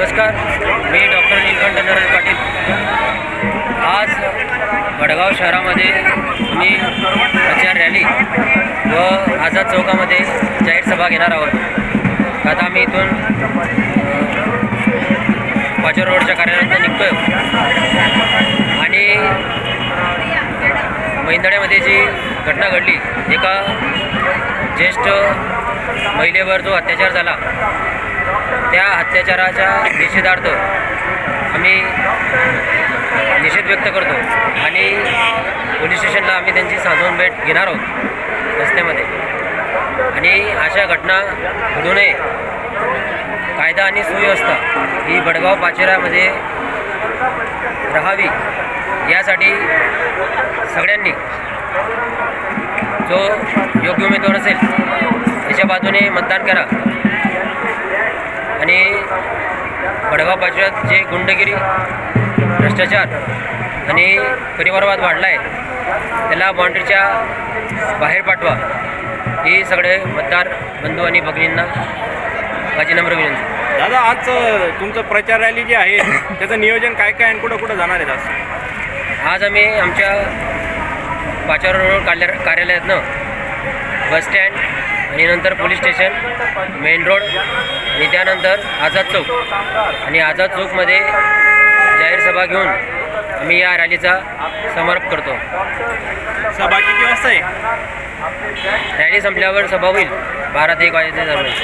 नमस्कार, मी डॉक्टर नीलकंठ धनराज पाटील। आज वडगाव शहरामध्ये मी प्रचार रॅली व आझाद चौकामध्ये जाहीर सभा घेणार आहोत। आता आम्ही इथून पाचोरा रोडच्या कार्यालयात निघतोय आणि मैंदड्यामध्ये जी घटना घडली, एका ज्येष्ठ महिलेवर जो अत्याचार झाला, त्या अत्याचाराच्या निषेधार्थ आम्ही निषेध व्यक्त करतो आणि पोलीस स्टेशनला आम्ही त्यांची साधून भेट घेणार आहोत रस्त्यामध्ये। आणि अशा घटना घडू नये, कायदा आणि सुव्यवस्था ही वडगाव पाचोऱ्यामध्ये राहावी यासाठी सगळ्यांनी जो योग्य उमेदवार असेल त्याच्या बाजूने मतदान करा आणि वडगाव पाचोऱ्यात जे गुंडगिरी, भ्रष्टाचार आणि परिवारवाद वाढला आहे त्याला बाउंड्रीच्या बाहेर पाठवा, ही सगळे मतदार बंधू आणि भगिनींना माझी नम्र विनंती। दादा, आज तुमचं प्रचार रॅली जी आहे त्याचं नियोजन काय काय आणि कुठं कुठं जाणार आहेत? आज आम्ही आमच्या पाचोरा रोड कार्यालयातनं बस स्टँड आणि नंतर पोलीस स्टेशन, मेन रोड आणि त्यानंतर आझाद चौक आणि आझाद चौकमध्ये जाहीर सभा घेऊन आम्ही या रॅलीचा समारोप करतो। सभा किती वाजता आहे? रॅली संपल्यावर सभा होईल 12 ते 1 वाजेच्या दरम्यान।